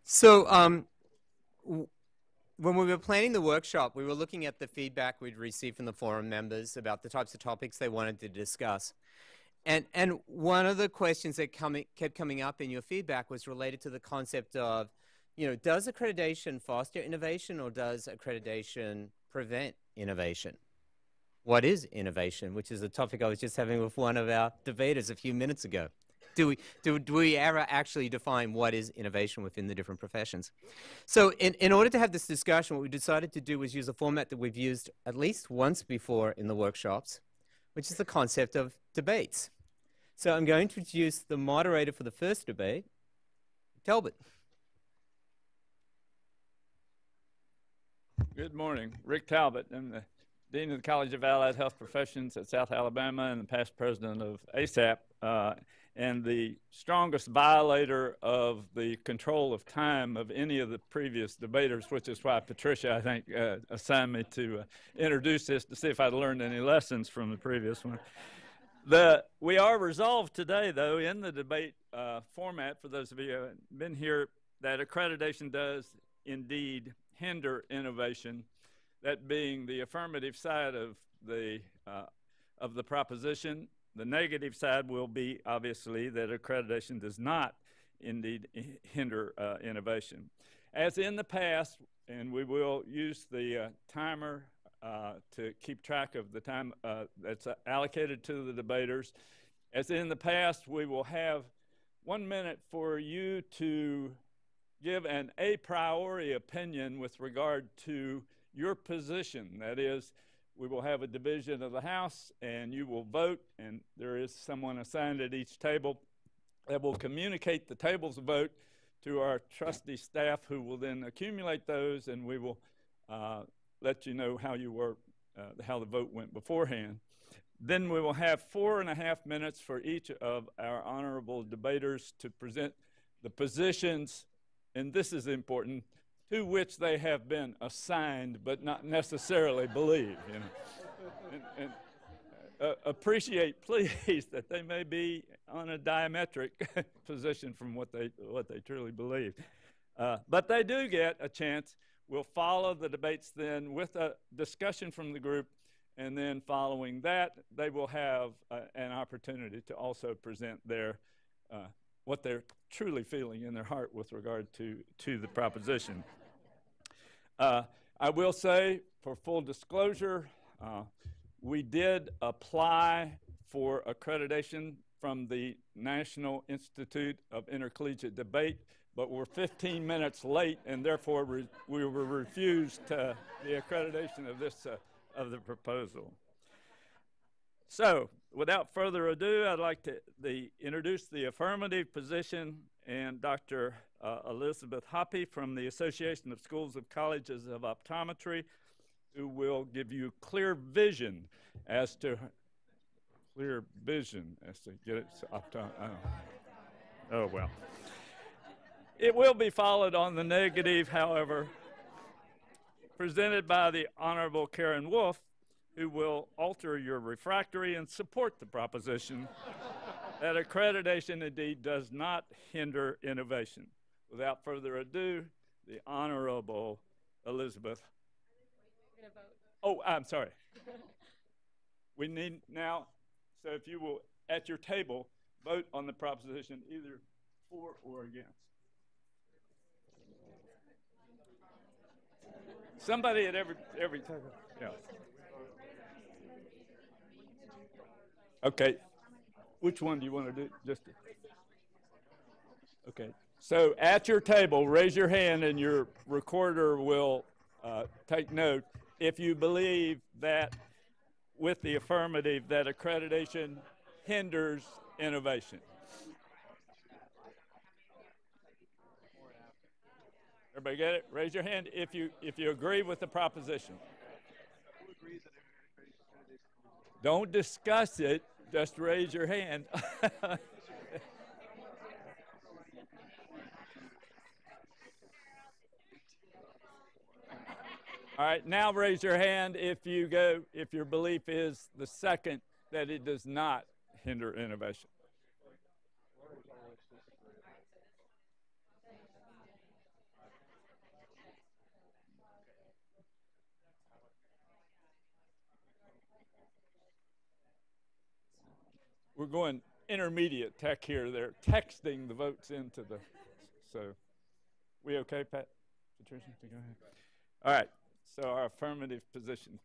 So when we were planning the workshop, we were looking at the feedback we'd received from the forum members about the types of topics they wanted to discuss. And one of the questions that kept coming up in your feedback was related to the concept of, does accreditation foster innovation or does accreditation prevent innovation? What is innovation? Which is a topic I was just having with one of our debaters a few minutes ago. Do we ever actually define what is innovation within the different professions? So in order to have this discussion, what we decided to do was use a format that we've used at least once before in the workshops, which is the concept of debates. So I'm going to introduce the moderator for the first debate, Talbott. Good morning. Rick Talbott. I'm the Dean of the College of Allied Health Professions at South Alabama and the past president of ASAP, and the strongest violator of the control of time of any of the previous debaters, which is why Patricia, I think, assigned me to introduce this to see if I'd learned any lessons from the previous one. We are resolved today, though, in the debate format, for those of you who haven't been here, that accreditation does indeed hinder innovation, that being the affirmative side of the proposition. The negative side will be, obviously, that accreditation does not indeed hinder innovation. As in the past, and we will use the timer to keep track of the time that's allocated to the debaters. As in the past, we will have 1 minute for you to give an a priori opinion with regard to your position. That is, we will have a division of the House, and you will vote, and there is someone assigned at each table that will communicate the table's vote to our trustee staff, who will then accumulate those, and we will let you know how you were, how the vote went beforehand. Then we will have 4.5 minutes for each of our honorable debaters to present the positions, and this is important, to which they have been assigned but not necessarily believe. And appreciate, please, that they may be on a diametric position from what they truly believe. But they do get a chance. We'll follow the debates then with a discussion from the group, and then following that, they will have an opportunity to also present their what they're truly feeling in their heart with regard to the proposition. I will say, for full disclosure, we did apply for accreditation from the National Institute of Intercollegiate Debate, but we're 15 minutes late, and therefore we were refused the accreditation of this of the proposal. So, without further ado, I'd like to introduce the affirmative position, and Dr. Elizabeth Hoppe from the Association of Schools of Colleges of Optometry, who will give you clear vision as to get it. Oh well. It will be followed on the negative, however, presented by the Honorable Karen Wolf, who will alter your refractory and support the proposition that accreditation indeed does not hinder innovation. Without further ado, the Honorable Elizabeth. Oh, I'm sorry. We need now, so if you will, at your table, vote on the proposition either for or against. Somebody at every table. Yeah. Okay. Which one do you want to do? Okay. So at your table, raise your hand, and your recorder will take note if you believe that, with the affirmative, that accreditation hinders innovation. Everybody get it? Raise your hand if you agree with the proposition. Don't discuss it, just raise your hand. All right, now raise your hand if your belief is the second, that it does not hinder innovation. we're going intermediate tech here. They're texting the votes into the, so we okay, Pat? Patricia, to go ahead. All right, so our affirmative position.